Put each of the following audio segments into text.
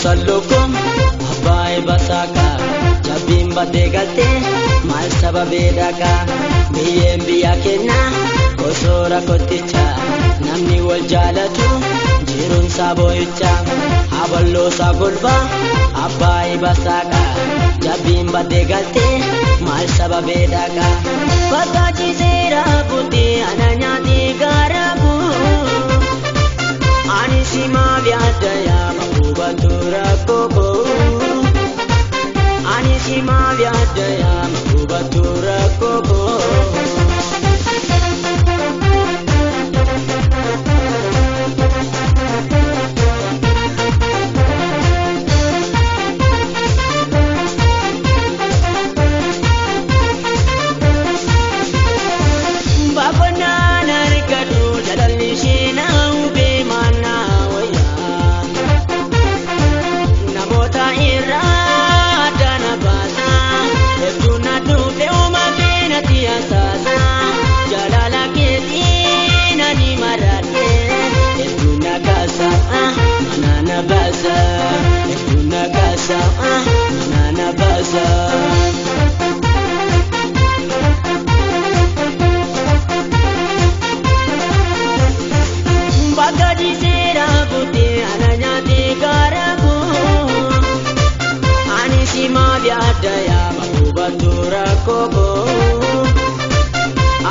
Sallukum abai basaka jabim badegate mal sababedaka biyem biyakena kosora koticha namni wal jalatu jirun saboicha aballo sagulba abai basaka jabim badegate mal sababedaka pataji zera puti ananyati garabu anisima vyadaya mahubatura koko anisima vyadaya mahubatura koko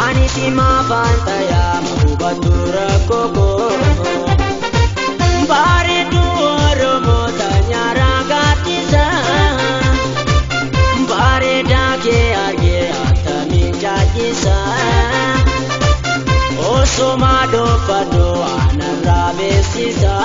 Anisima fantaya mahubatura koko bare duoro motanya ragatisa bare dake age atamin jajisa osoma do pado anarabesisa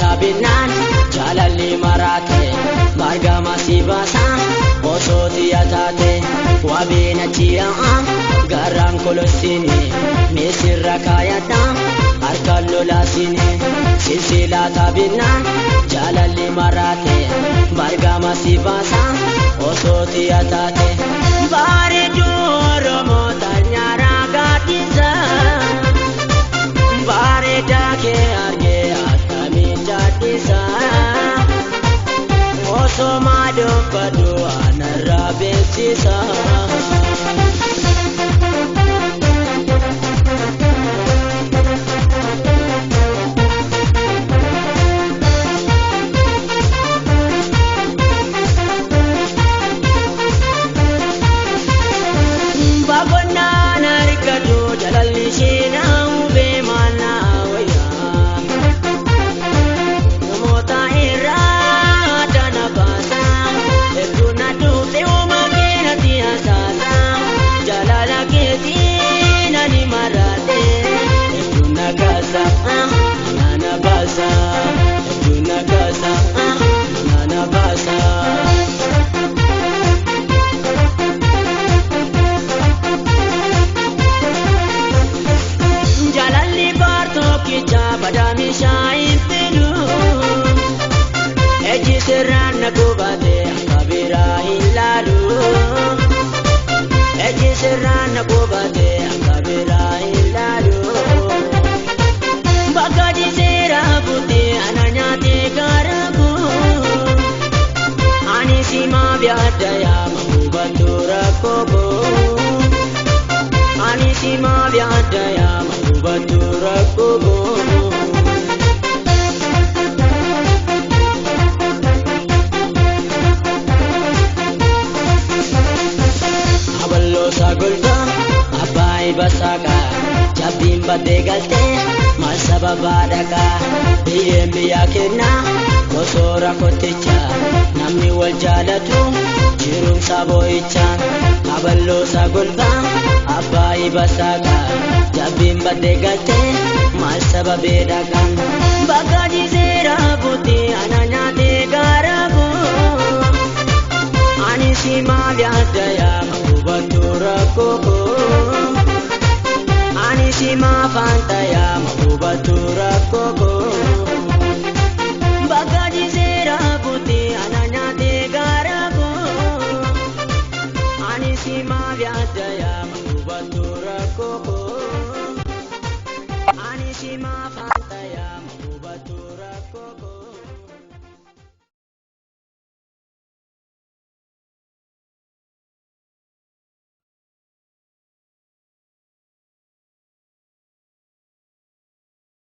tabinan jalali marate marga masibasa osoti atate wabina chia garam kolosini misirra kayata arkallo lasini silsila tabinan jalali marate marga masibasa osoti atate bare duro motanya ragatisa bare dake arge jadisa osoma do padu anarabesisa yaadda yaama hubatu rakkoo koo. Abaloosa golba abbaayi basaaqa jabbiin baddee galtee maal sababaa dhaqaa biyyeen biyyaa kennaa osoo rakkooticha namni wal jaalatu jirumsa boo'ichaan. Abaloosa golba abbaayi basaaqa jabbiin baddee galtee maal sababee dhaqaan bakka jiseera buutee ana nyaatee gaara koo ani si maal yaadda yaama hubatu rakkoo koo ani si maafanta yaama hubatu rakkoo koo bakka jiseera buutee ana nyaatee gaara koo ani si maal yaadda yaama hubatu rakkoo koo ani si maafanta yaama hubatu rakkoo koo.